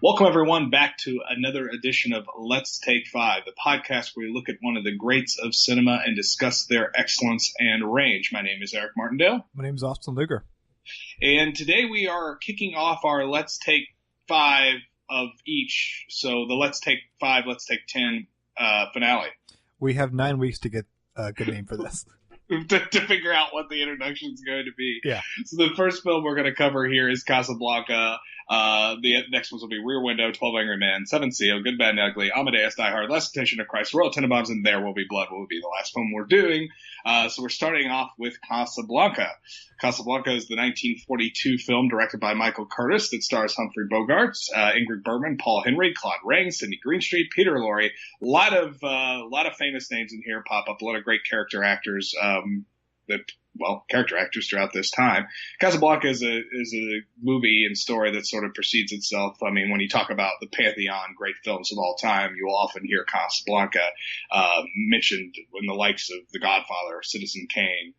Welcome, everyone, back to another edition of Let's Take Five, the podcast where we look at one of the greats of cinema and discuss their excellence and range. My name is Eric Martindale. My name is Austin Luger. And today we are kicking off our Let's Take Five of each. So the Let's Take Five, Let's Take 10 finale. We have 9 weeks to get a good name for this. to figure out what the introduction is going to be. Yeah. So the first film we're going to cover here is Casablanca. The next ones will be Rear Window, 12 Angry Men, Seventh Seal, Good, Bad, and Ugly, Amadeus, Die Hard, Last Temptation of Christ, Royal Tenenbaums, and There Will Be Blood will be the last film we're doing. So we're starting off with Casablanca. Casablanca is the 1942 film directed by Michael Curtis that stars Humphrey Bogart, Ingrid Bergman, Paul Henry, Claude Rains, Sidney Greenstreet, Peter Lorre. A lot of famous names in here pop up. A lot of great character actors. Character actors throughout this time. Casablanca is a movie and story that sort of precedes itself. I mean, when you talk about the pantheon great films of all time, you will often hear Casablanca mentioned in the likes of The Godfather, Citizen Kane,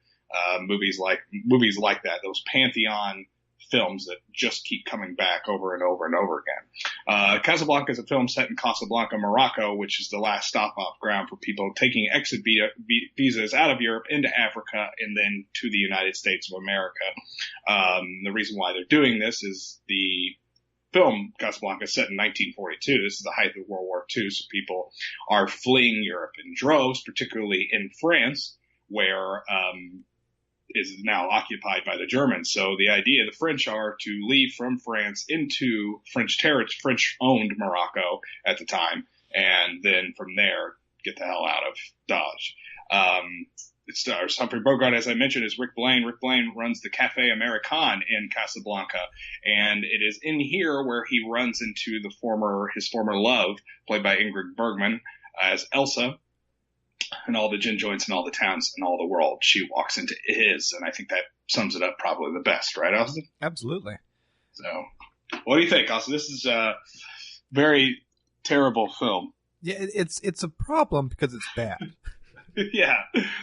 movies like that. Those pantheon films that just keep coming back over and over and over again. Casablanca is a film set in Casablanca, Morocco, which is the last stop-off ground for people taking exit visas out of Europe into Africa and then to the United States of America. The reason why they're doing this is the film Casablanca is set in 1942. This is the height of World War II, so people are fleeing Europe in droves, particularly in France, where is now occupied by the Germans. So the idea, the French are to leave from France into French territory, French-owned Morocco at the time, and then from there get the hell out of Dodge. It stars Humphrey Bogart, as I mentioned, is Rick Blaine. Rick Blaine runs the Café American in Casablanca, and it is in here where he runs into his former love, played by Ingrid Bergman, as Elsa. And all the gin joints and all the towns and all the world, she walks into his, and I think that sums it up probably the best, right, Austin? Absolutely. So, what do you think, Austin? This is a very terrible film. Yeah, it's a problem because it's bad. Yeah,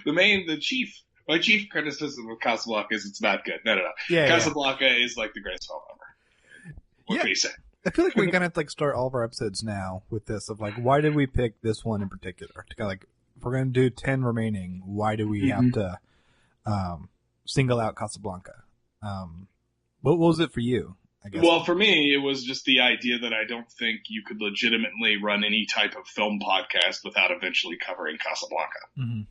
my chief criticism of Casablanca is it's not good. No. Yeah, Casablanca is like the greatest film ever. What can you say? I feel like we're gonna have to start all of our episodes now with this of why did we pick this one in particular? To kind of if we're going to do 10 remaining, why do we have to single out Casablanca? What was it for you, I guess? Well, for me, it was just the idea that I don't think you could legitimately run any type of film podcast without eventually covering Casablanca. Mm-hmm.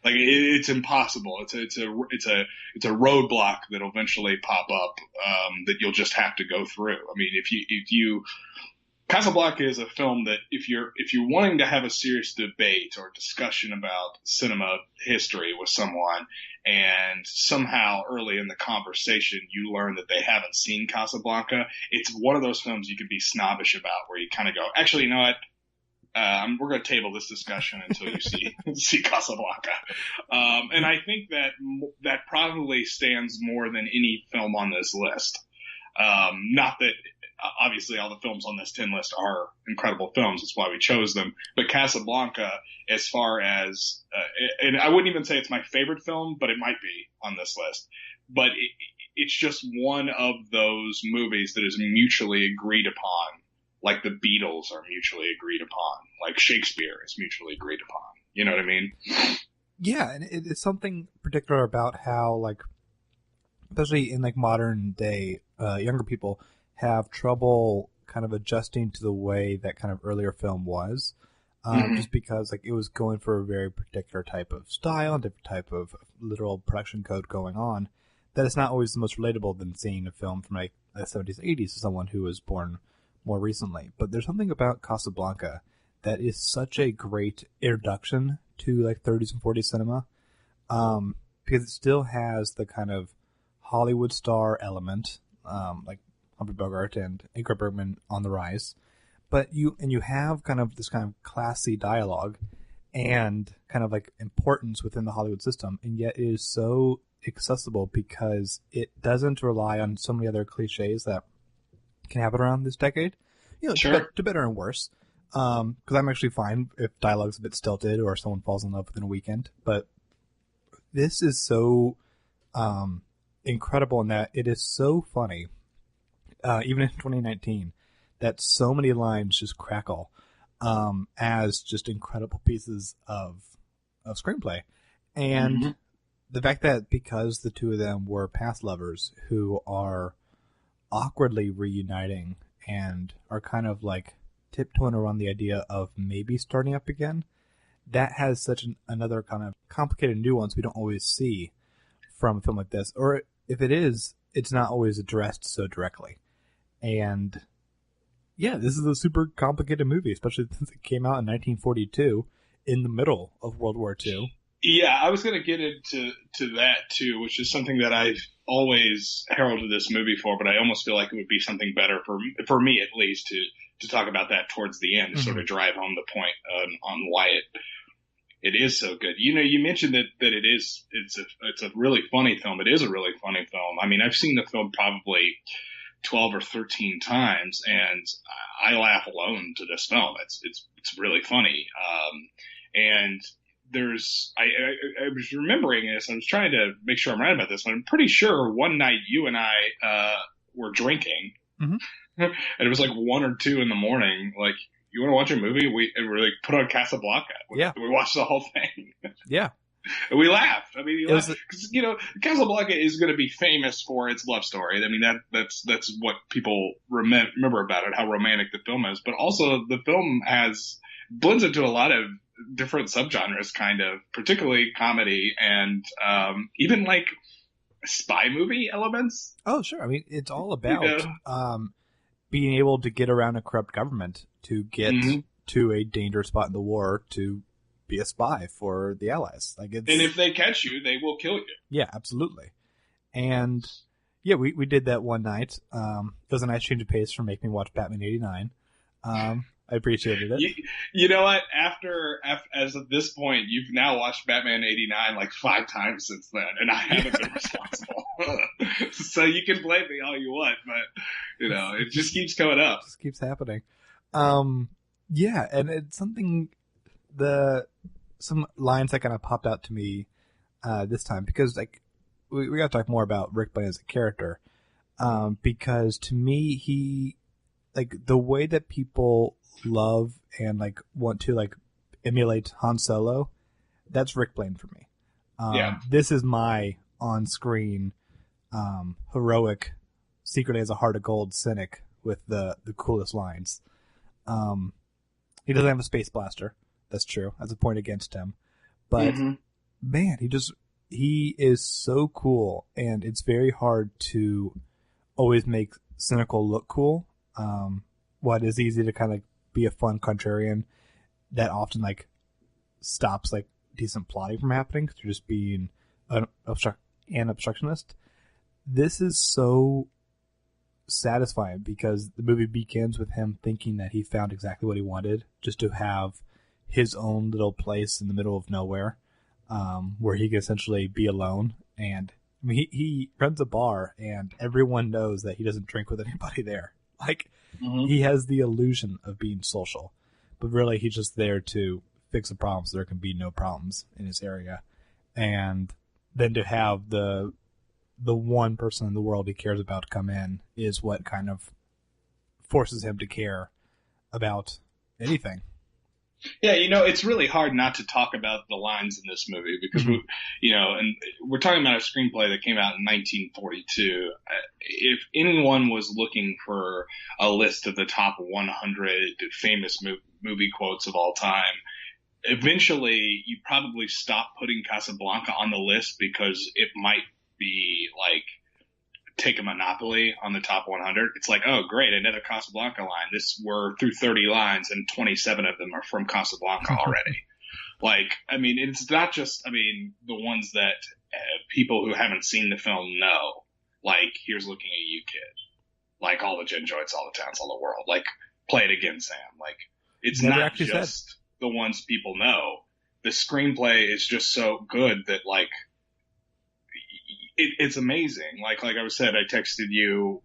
Like, it's impossible. It's a roadblock that'll eventually pop up that you'll just have to go through. I mean, if you Casablanca is a film that if you're wanting to have a serious debate or discussion about cinema history with someone, and somehow early in the conversation you learn that they haven't seen Casablanca, it's one of those films you can be snobbish about, where you kind of go, actually, you know what? We're going to table this discussion until you see Casablanca. And I think that probably stands more than any film on this list. Not that obviously all the films on this 10 list are incredible films. That's why we chose them. But Casablanca, as far as, and I wouldn't even say it's my favorite film, but it might be on this list. But it's just one of those movies that is mutually agreed upon, like the Beatles are mutually agreed upon, like Shakespeare is mutually agreed upon. You know what I mean? Yeah, and it's something particular about how, especially in modern day, younger people have trouble kind of adjusting to the way that kind of earlier film was, just because it was going for a very particular type of style, different type of literal production code going on, that it's not always the most relatable than seeing a film from the 70s, 80s to someone who was born more recently. But there's something about Casablanca that is such a great introduction to 30s and 40s cinema, because it still has the kind of Hollywood star element, like Humphrey Bogart and Ingrid Bergman on the rise, but you have kind of this kind of classy dialogue and kind of importance within the Hollywood system, and yet it is so accessible because it doesn't rely on so many other cliches that can happen around this decade. Sure. To better and worse. Because I'm actually fine if dialogue's a bit stilted or someone falls in love within a weekend, but this is so incredible in that it is so funny, even in 2019, that so many lines just crackle as just incredible pieces of screenplay. And the fact that because the two of them were past lovers who are awkwardly reuniting and are kind of like tiptoeing around the idea of maybe starting up again, that has such another kind of complicated nuance we don't always see from a film like this. Or if it is, it's not always addressed so directly. And yeah, this is a super complicated movie, especially since it came out in 1942 in the middle of World War II. Yeah, I was going to get into that too, which is something that I've always heralded this movie for, but I almost feel like it would be something better for me at least to talk about that towards the end, to sort of drive home the point on why it is so good. You know, you mentioned that it's a really funny film. It is a really funny film. I mean, I've seen the film probably 12 or 13 times, and I laugh alone to this film. It's really funny. And I was remembering this. I was trying to make sure I'm right about this, but I'm pretty sure one night you and I were drinking, and it was like 1 or 2 in the morning. Like, you want to watch a movie? And we're like, put on Casablanca. We watched the whole thing. Yeah. And we laughed. I mean, because you know, Casablanca is going to be famous for its love story. I mean, that's what people remember about it, how romantic the film is. But also, the film blends into a lot of different subgenres, kind of, particularly comedy and even like spy movie elements. Oh, sure. I mean, it's all about being able to get around a corrupt government to get to a dangerous spot in the war to be a spy for the Allies. And if they catch you, they will kill you. Yeah, absolutely. And yeah, we did that one night. It was a nice change of pace for making me watch Batman '89. I appreciated it. You know what? As of this point, you've now watched Batman '89 like 5 times since then, and I haven't been responsible. So you can blame me all you want, but you know, it just keeps coming up. It just keeps happening. Yeah, and it's something. Some lines that kind of popped out to me this time, because like we got to talk more about Rick Blaine as a character, because to me he, like, the way that people love and like want to like emulate Han Solo, that's Rick Blaine for me. This is my on-screen heroic, secretly has a heart of gold cynic with the coolest lines. He doesn't have a space blaster. That's true. That's a point against him. But man, he is so cool, and it's very hard to always make cynical look cool. What is easy to kind of be a fun contrarian that often like stops like decent plotting from happening because you're just being an obstructionist. This is so satisfying because the movie begins with him thinking that he found exactly what he wanted, just to have his own little place in the middle of nowhere, where he can essentially be alone. And I mean, he runs a bar, and everyone knows that he doesn't drink with anybody there. Like, he has the illusion of being social, but really he's just there to fix a problem so there can be no problems in his area. And then to have the one person in the world he cares about come in is what kind of forces him to care about anything. Yeah, you know, it's really hard not to talk about the lines in this movie because, and we're talking about a screenplay that came out in 1942. If anyone was looking for a list of the top 100 famous movie quotes of all time, eventually you probably stop putting Casablanca on the list because it might be like take a monopoly on the top 100. It's like, oh, great, another Casablanca line. We're through 30 lines and 27 of them are from Casablanca already. Like, I mean, it's not just, the ones that people who haven't seen the film know. Like, here's looking at you, kid. Like, all the gin joints, all the towns, all the world. Like, play it again, Sam. Like, it's Never not just said. The ones people know. The screenplay is just so good that, like, it's amazing. Like I said, I texted you,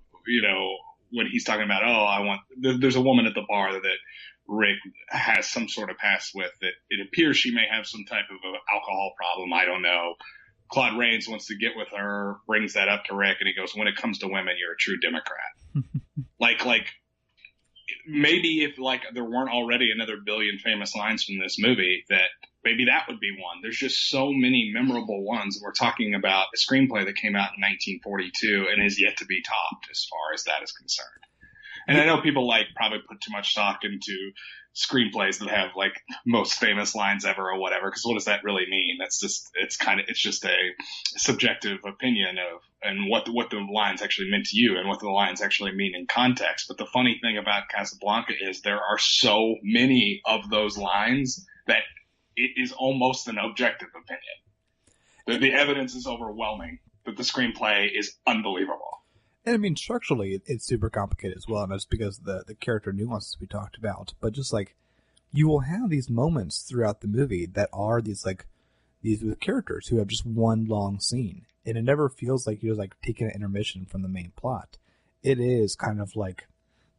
when he's talking about, there's a woman at the bar that Rick has some sort of past with that it appears she may have some type of alcohol problem. I don't know. Claude Rains wants to get with her, brings that up to Rick, and he goes, when it comes to women, you're a true Democrat. like maybe if like there weren't already another billion famous lines from this movie, that maybe that would be one. There's just so many memorable ones. We're talking about a screenplay that came out in 1942 and is yet to be topped as far as that is concerned. And I know people like probably put too much stock into screenplays that have like most famous lines ever or whatever, because what does that really mean? That's just it's just a subjective opinion of and what the lines actually meant to you and what the lines actually mean in context. But the funny thing about Casablanca is there are so many of those lines that it is almost an objective opinion. The evidence is overwhelming that the screenplay is unbelievable. And I mean, structurally, it's super complicated as well, and that's because of the character nuances we talked about. But just like, you will have these moments throughout the movie that are these with characters who have just one long scene, and it never feels like you're like taking an intermission from the main plot. It is kind of like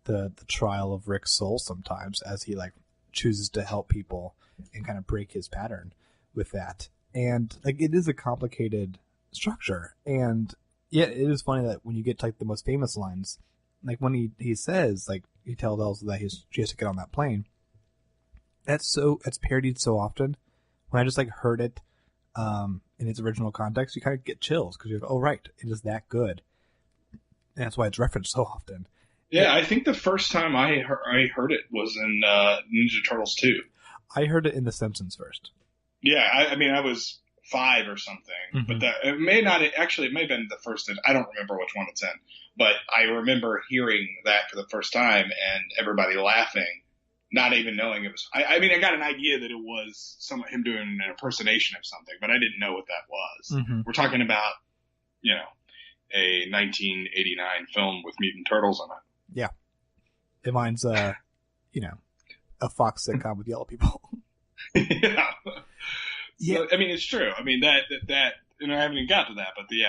the trial of Rick's soul sometimes, as he like chooses to help people and kind of break his pattern with that. And like, it is a complicated structure, and yeah, it is funny that when you get to like the most famous lines, like when he says, like, he tells Elsa that she has to get on that plane. That's parodied so often. When I just like heard it in its original context, you kind of get chills because you're like, oh right, it is that good. And that's why it's referenced so often. Yeah, I think the first time I heard it was in Ninja Turtles 2. I heard it in The Simpsons first. Yeah, I mean, I was 5 or something, but it may have been the first. I don't remember which one it's in, but I remember hearing that for the first time and everybody laughing, not even knowing it was. I mean, I got an idea that it was him doing an impersonation of something, but I didn't know what that was. Mm-hmm. We're talking about, a 1989 film with mutant turtles in it. Yeah, it reminds a Fox sitcom with yellow people. Yeah. Yeah, so, I mean, it's true. I mean, that I haven't even got to that, but the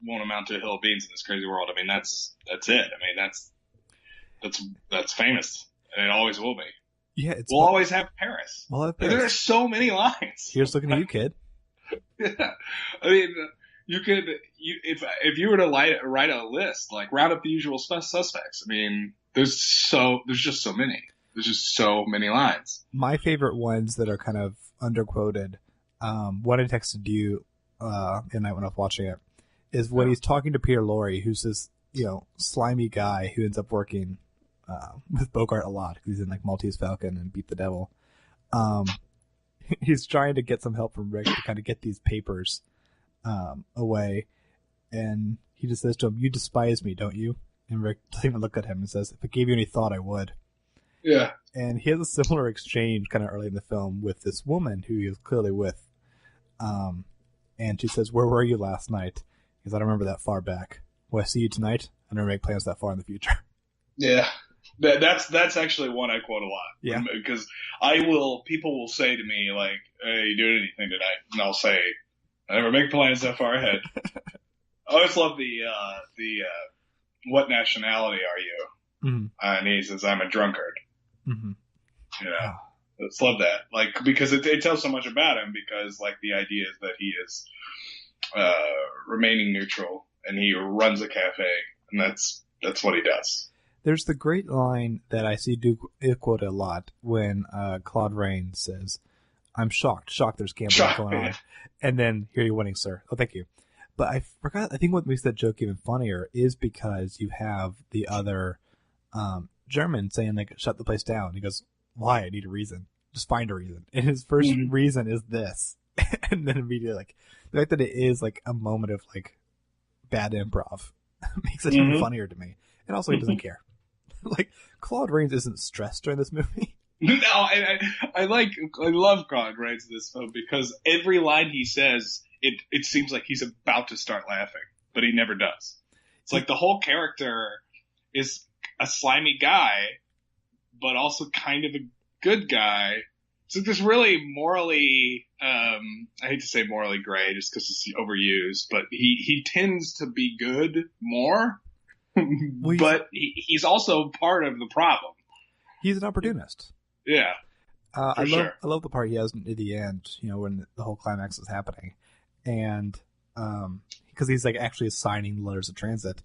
won't amount to a hill of beans in this crazy world. I mean, that's it. I mean, that's famous, and it always will be. Yeah, we'll always have Paris. We'll have Paris. There are so many lines. Here's looking at you, kid. Yeah, I mean, if you were to write a list, like round up the usual suspects. I mean, there's just so many. There's just so many lines. My favorite ones that are kind of underquoted. What I texted you the night when I was watching it is when he's talking to Peter Lorre, who's this slimy guy who ends up working with Bogart a lot. He's in like Maltese Falcon and Beat the Devil. He's trying to get some help from Rick to kind of get these papers away, and he just says to him, "You despise me, don't you?" And Rick doesn't even look at him and says, "If I gave you any thought, I would." Yeah. And he has a similar exchange kind of early in the film with this woman who he is clearly with. And she says, "Where were you last night?" He goes, "I don't remember that far back." "Will I see you tonight?" "I never make plans that far in the future." Yeah. That's actually one I quote a lot. Yeah. Because people will say to me, like, "Hey, you doing anything tonight?" And I'll say, "I never make plans that far ahead." I always love the "What nationality are you?" Mm-hmm. And he says, "I'm a drunkard." Mm-hmm. Yeah. I just love that. Like, because it tells so much about him, because like the idea is that he is remaining neutral and he runs a cafe, and that's what he does. There's the great line that I see quoted a lot when Claude Rains says, "I'm shocked there's gambling going on." And then, "Here you're winning, sir." "Oh, thank you." But I forgot, I think what makes that joke even funnier is because you have the other German saying, like, "Shut the place down." He goes, "Why? I need a reason. Just find a reason." And his first reason is this. And then immediately, like, the fact that it is, like, a moment of, like, bad improv makes it even funnier to me. And also, he doesn't care. Like, Claude Rains isn't stressed during this movie. No, I love Claude Rains in this film because every line he says, it seems like he's about to start laughing, but he never does. It's like the whole character is a slimy guy, but also kind of a good guy. So this really morally, I hate to say morally gray just because it's overused, but he tends to be good more, but he's also part of the problem. He's an opportunist. Yeah. I love the part he has near the end, when the whole climax is happening. And, because he's like actually signing letters of transit.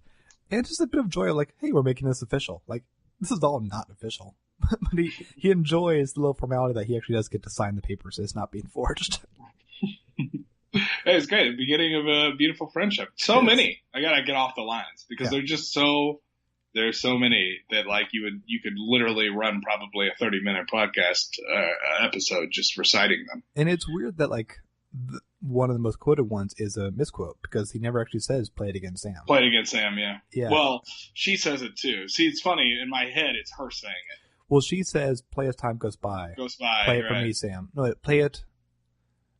And just a bit of joy of like, hey, we're making this official. Like, this is all not official. But he enjoys the little formality that he actually does get to sign the papers. It's not being forged. It's great. The beginning of a beautiful friendship. So many. I gotta get off the lines because they're just so. There's so many that like you could literally run probably a 30-minute podcast episode just reciting them. And it's weird that like one of the most quoted ones is a misquote because he never actually says "play it against Sam." Play it against Sam, yeah. Yeah. Well, she says it too. See, it's funny in my head. It's her saying it. Well, she says, "Play as time goes by." Play it for me, Sam. No, play it.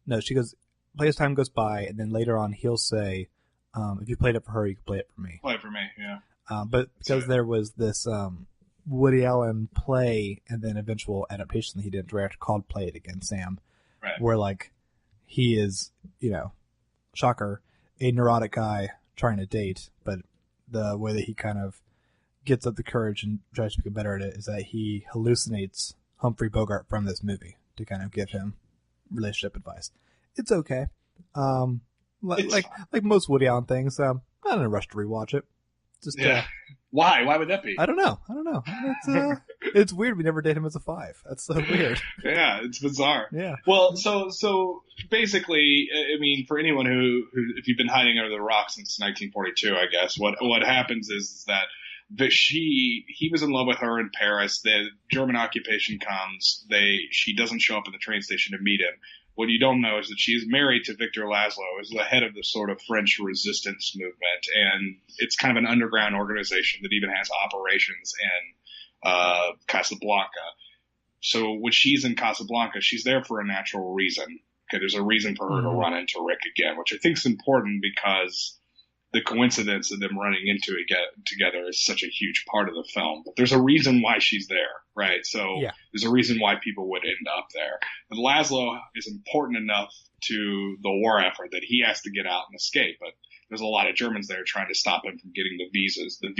No, she goes, "Play as time goes by," and then later on he'll say, "If you played it for her, you can play it for me." Play it for me, yeah. But because there was this Woody Allen play and then eventual adaptation that he did direct called "Play It Against Sam," right. Where like he is, shocker, a neurotic guy trying to date, but the way that he kind of gets up the courage and tries to become better at it is that he hallucinates Humphrey Bogart from this movie to kind of give him relationship advice. It's okay. Like most Woody Allen things, I'm not in a rush to rewatch it. Just Why? Why would that be? I don't know. It's weird. We never dated him as a 5. That's so weird. Yeah, it's bizarre. Yeah. Well, so basically, I mean, for anyone who if you've been hiding under the rock since 1942, I guess what happens is that he was in love with her in Paris. The German occupation comes. She doesn't show up at the train station to meet him. What you don't know is that she is married to Victor Laszlo, who's the head of the sort of French resistance movement, and it's kind of an underground organization that even has operations in Casablanca. So when she's in Casablanca, she's there for a natural reason. Okay, there's a reason for her to run into Rick again, which I think is important because the coincidence of them running into it together is such a huge part of the film. But there's a reason why she's there, right? So there's a reason why people would end up there. And Laszlo is important enough to the war effort that he has to get out and escape. But there's a lot of Germans there trying to stop him from getting the visas that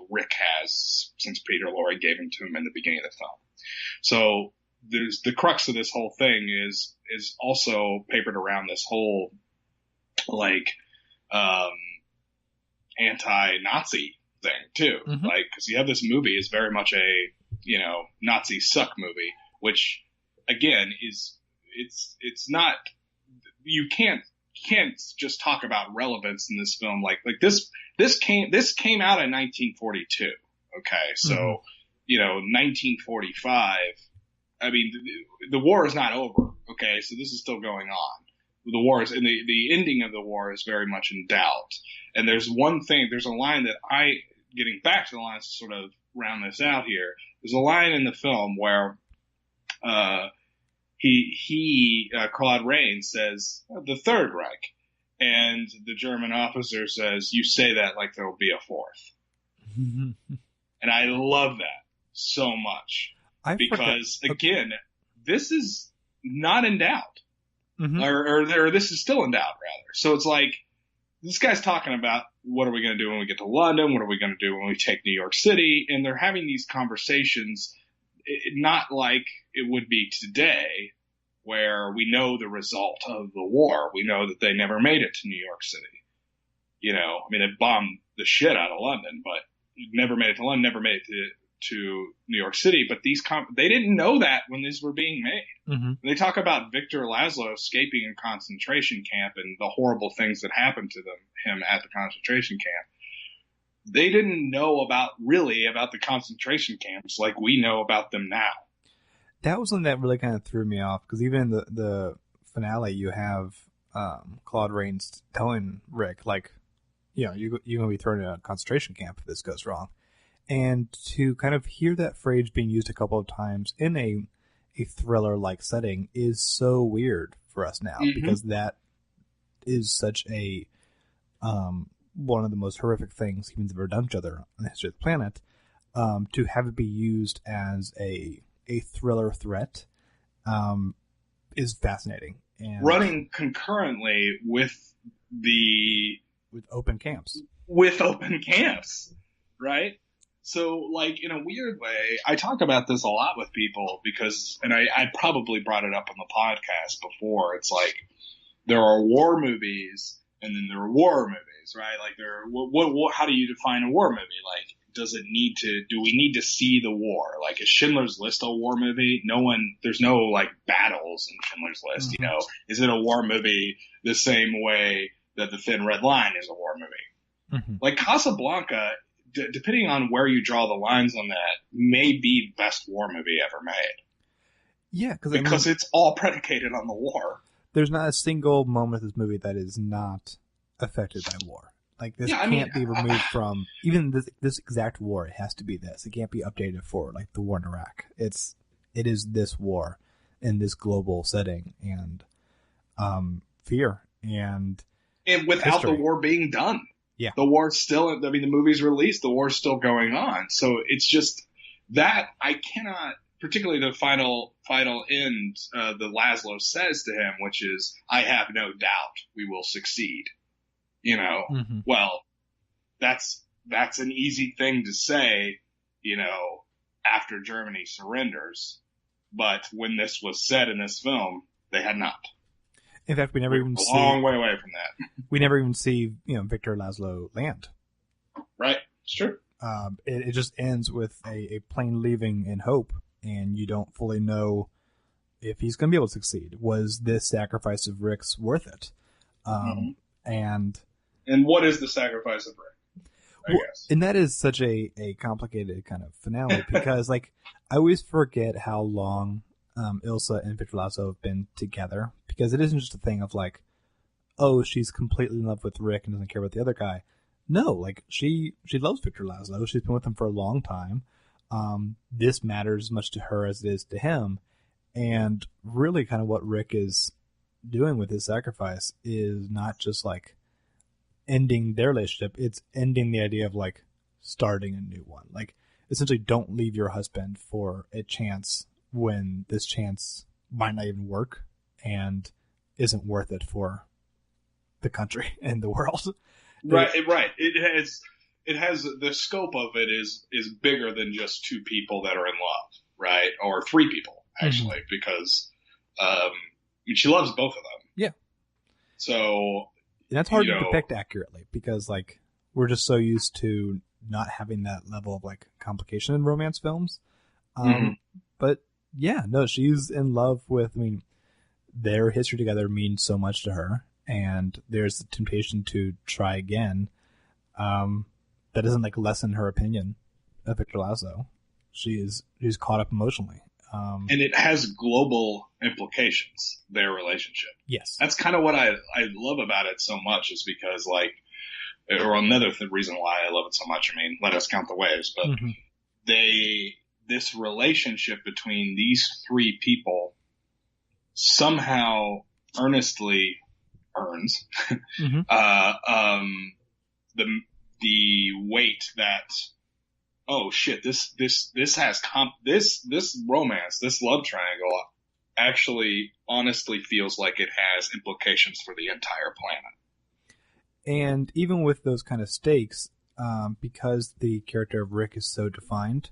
Rick has since Peter Lorre gave him to him in the beginning of the film. So there's the crux of this whole thing is also papered around this whole anti-Nazi thing too. Like, cause you have this movie is very much a, Nazi suck movie, which again it's not, you can't just talk about relevance in this film. Like this came out in 1942. Okay. So, 1945, I mean, the war is not over. Okay. So this is still going on. The war is, and the ending of the war is very much in doubt. And there's a line that getting back to the lines to sort of round this out here, there's a line in the film where, Claude Rains says, the Third Reich. And the German officer says, you say that like there'll be a fourth. And I love that so much. Again, this is not in doubt. Or this is still in doubt, rather. So it's like, this guy's talking about what are we going to do when we get to London? What are we going to do when we take New York City? And they're having these conversations, not like it would be today, where we know the result of the war. We know that they never made it to New York City. I mean, they bombed the shit out of London, but never made it to London, never made it to New York City. But they didn't know that when these were being made. They talk about Victor Laszlo escaping a concentration camp and the horrible things that happened to him at the concentration camp. They didn't know about the concentration camps like we know about them now. That was something that really kind of threw me off, because even in the finale, you have Claude Rains telling Rick, like, you're going to be thrown in a concentration camp if this goes wrong. And to kind of hear that phrase being used a couple of times in a thriller-like setting is so weird for us now, because that is such a one of the most horrific things humans have ever done to each other on the history of the planet. To have it be used as a thriller threat is fascinating. And running concurrently with open camps. With open camps, right? So, like, in a weird way, I talk about this a lot with people because, and I probably brought it up on the podcast before, it's like, there are war movies, and then there are war movies, right? Like, how do you define a war movie? Like, does it need to? Do we need to see the war? Like, is Schindler's List a war movie? There's no like battles in Schindler's List. Mm-hmm. You know, is it a war movie the same way that The Thin Red Line is a war movie? Mm-hmm. Like Casablanca, depending on where you draw the lines on that, may be the best war movie ever made. Yeah, because it's all predicated on the war. There's not a single moment of this movie that is not affected by war. Like, this can't be removed from even this exact war. It has to be this. It can't be updated for like the war in Iraq. It is this war in this global setting and fear and without history. the war being done. Yeah, the war's still. I mean, the movie's released. The war's still going on. So it's just that I cannot. Particularly the final end that Laszlo says to him, which is, "I have no doubt we will succeed." You know, mm-hmm. Well, that's an easy thing to say, you know, after Germany surrenders. But when this was said in this film, they had not. In fact, we never even see. A long way away from that. We never even see, Victor Laszlo land. Right. It's true. It just ends with a plane leaving in hope, and you don't fully know if he's going to be able to succeed. Was this sacrifice of Rick's worth it? And what is the sacrifice of Rick? I guess. And that is such a complicated kind of finale because, like, I always forget how long Ilsa and Victor Laszlo have been together, because it isn't just a thing of like, oh, she's completely in love with Rick and doesn't care about the other guy. No, like, she loves Victor Laszlo. She's been with him for a long time. This matters as much to her as it is to him. And really kind of what Rick is doing with his sacrifice is not just like ending their relationship. It's ending the idea of like starting a new one. Like, essentially, don't leave your husband for a chance when this chance might not even work and isn't worth it for the country and the world. Right. It has the scope of it is bigger than just two people that are in love, right? Or three people actually, because she loves both of them. Yeah. So and that's hard to depict accurately because like we're just so used to not having that level of like complication in romance films. But yeah, no, she's in love with. I mean, their history together means so much to her, and there's the temptation to try again. That doesn't like lessen her opinion of Victor Laszlo. She's caught up emotionally. And it has global implications, their relationship. Yes. That's kind of what I love about it so much is because like, or another reason why I love it so much, I mean, let us count the waves, but this relationship between these three people somehow earnestly earns, the weight that, oh shit, this romance, this love triangle actually honestly feels like it has implications for the entire planet. And even with those kind of stakes, because the character of Rick is so defined,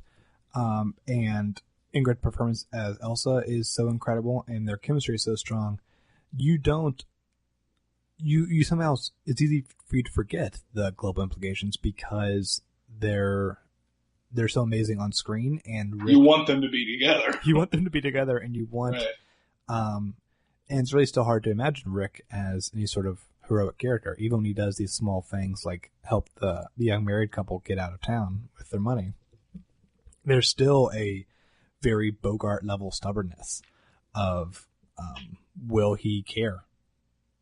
and Ingrid's performance as Elsa is so incredible and their chemistry is so strong, you somehow, it's easy for you to forget the global implications because they're so amazing on screen, and Rick, you want them to be together. You want them to be together, and you want, and it's really still hard to imagine Rick as any sort of heroic character, even when he does these small things like help the young married couple get out of town with their money. There's still a very Bogart level stubbornness of, will he care?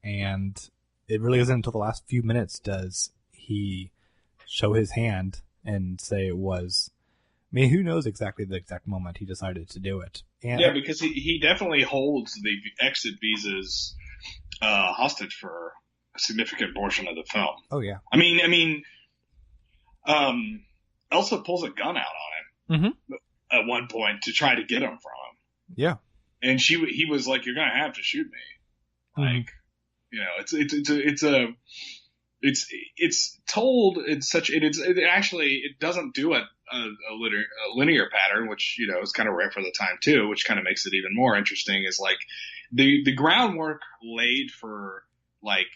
And it really isn't until the last few minutes does he show his hand and say it was. I mean, who knows exactly the exact moment he decided to do it? And yeah, because he definitely holds the exit visas hostage for a significant portion of the film. Oh yeah. I mean, Elsa pulls a gun out on him at one point to try to get him from him. Yeah. And he was like, "You're gonna have to shoot me." Like, you know, it's told in such it doesn't do a linear pattern, which, you know, is kind of rare for the time too, which kind of makes it even more interesting. Is like the groundwork laid for like,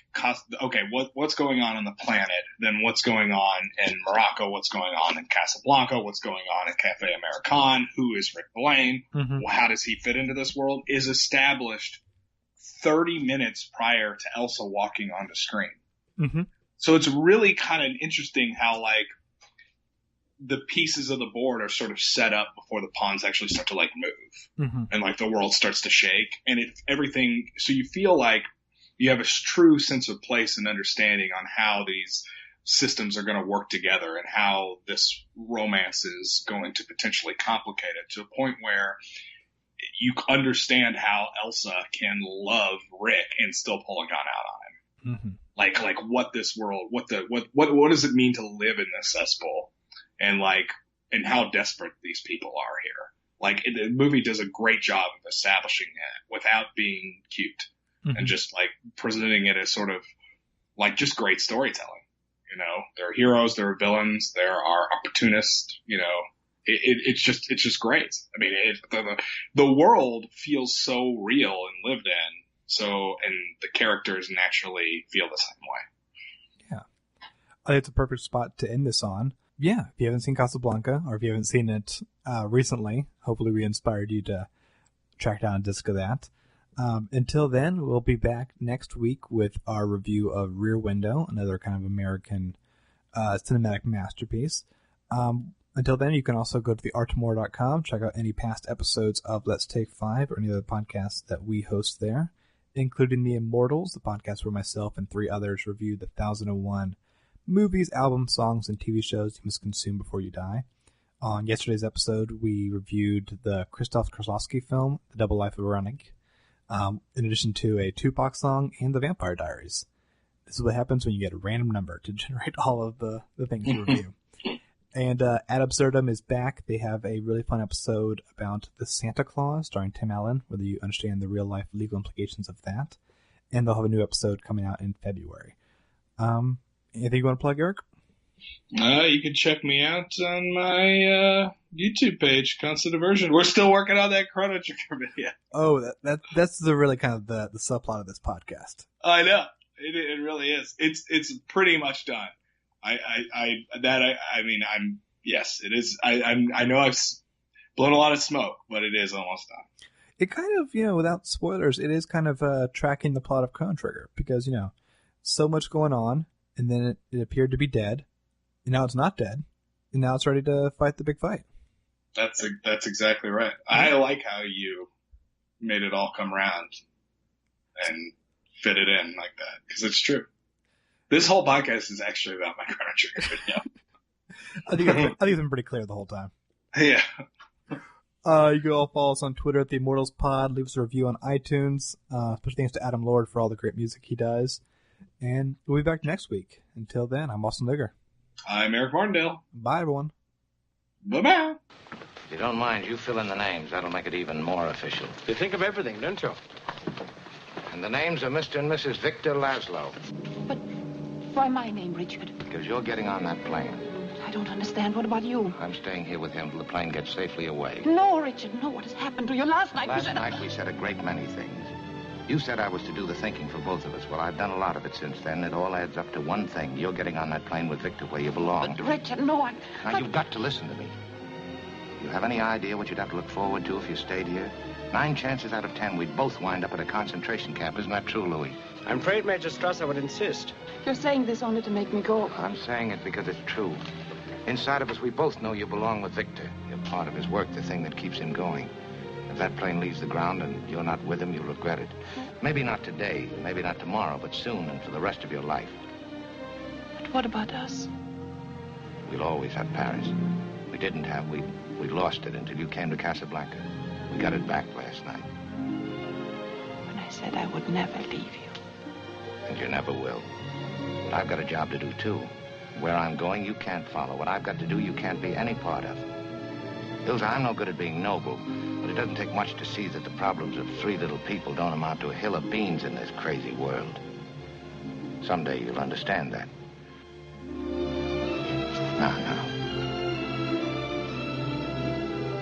okay, what's going on the planet, then what's going on in Morocco, what's going on in Casablanca, what's going on in Cafe American, who is Rick Blaine, how does he fit into this world, is established 30 minutes prior to Elsa walking on the screen. Mm-hmm. So it's really kind of interesting how, like, the pieces of the board are sort of set up before the pawns actually start to, like, move. And, like, the world starts to shake. And so you feel like you have a true sense of place and understanding on how these systems are going to work together and how this romance is going to potentially complicate it to a point where you understand how Elsa can love Rick and still pull a gun out on him. Like what this world, what does it mean to live in this cesspool, and how desperate these people are here. Like, the movie does a great job of establishing that without being cute. And just, like, presenting it as sort of, like, just great storytelling. You know, there are heroes, there are villains, there are opportunists, you know. It's just great. I mean, the world feels so real and lived in, and the characters naturally feel the same way. Yeah. I think it's a perfect spot to end this on. Yeah, if you haven't seen Casablanca, or if you haven't seen it recently, hopefully we inspired you to track down a disc of that. Until then, we'll be back next week with our review of Rear Window, another kind of American cinematic masterpiece. Until then, you can also go to theartmore.com, check out any past episodes of Let's Take 5 or any other podcasts that we host there, including the Immortals, the podcast where myself and 3 others review the 1001 movies, albums, songs, and TV shows you must consume before you die. On yesterday's episode, we reviewed the Krzysztof Kieślowski film, The Double Life of Veronica, in addition to a Tupac song and the Vampire Diaries. This is what happens when you get a random number to generate all of the things you review. And Ad Absurdum is back. They have a really fun episode about the Santa Claus, starring Tim Allen, whether you understand the real-life legal implications of that. And they'll have a new episode coming out in February. Anything you want to plug, Eric? You can check me out on my YouTube page, Constant Diversion. We're still working on that Chrono Trigger video. Oh, that's the really kind of the subplot of this podcast. I know. It really is. It's pretty much done. Yes, it is. I know I've blown a lot of smoke, but it is almost done. It kind of, without spoilers, it is kind of tracking the plot of Chrono Trigger because, so much going on, and then it appeared to be dead, and now it's not dead, and now it's ready to fight the big fight. That's exactly right. I like how you made it all come around and fit it in like that, because it's true. This whole podcast is actually about my Chrono Trigger video. I think it's been pretty clear the whole time. Yeah. You can all follow us on Twitter at the Immortals Pod. Leave us a review on iTunes. Special thanks to Adam Lord for all the great music he does. And we'll be back next week. Until then, I'm Austin Nigger. I'm Eric Martindale. Bye, everyone. Bye-bye. If you don't mind, you fill in the names. That'll make it even more official. You think of everything, don't you? And the names are Mr. and Mrs. Victor Laszlo. But why my name, Richard? Because you're getting on that plane. I don't understand. What about you? I'm staying here with him till the plane gets safely away. No, Richard, no. What has happened to you? Last night we said a great many things. You said I was to do the thinking for both of us. Well, I've done a lot of it since then. It all adds up to one thing. You're getting on that plane with Victor where you belong. But, Richard, no, Now, you've got to listen to me. You have any idea what you'd have to look forward to if you stayed here? 9 chances out of 10, we'd both wind up at a concentration camp. Isn't that true, Louis? I'm afraid Major Strasser would insist. You're saying this only to make me go. I'm saying it because it's true. Inside of us, we both know you belong with Victor. You're part of his work, the thing that keeps him going. If that plane leaves the ground and you're not with him, you'll regret it. Maybe not today, maybe not tomorrow, but soon and for the rest of your life. But what about us? We'll always have Paris. We didn't have. We lost it until you came to Casablanca. We got it back last night. When I said I would never leave you. And you never will. But I've got a job to do, too. Where I'm going, you can't follow. What I've got to do, you can't be any part of. Ilsa, I'm no good at being noble, but it doesn't take much to see that the problems of 3 little people don't amount to a hill of beans in this crazy world. Someday you'll understand that. Now.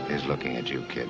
Here's looking at you, kid.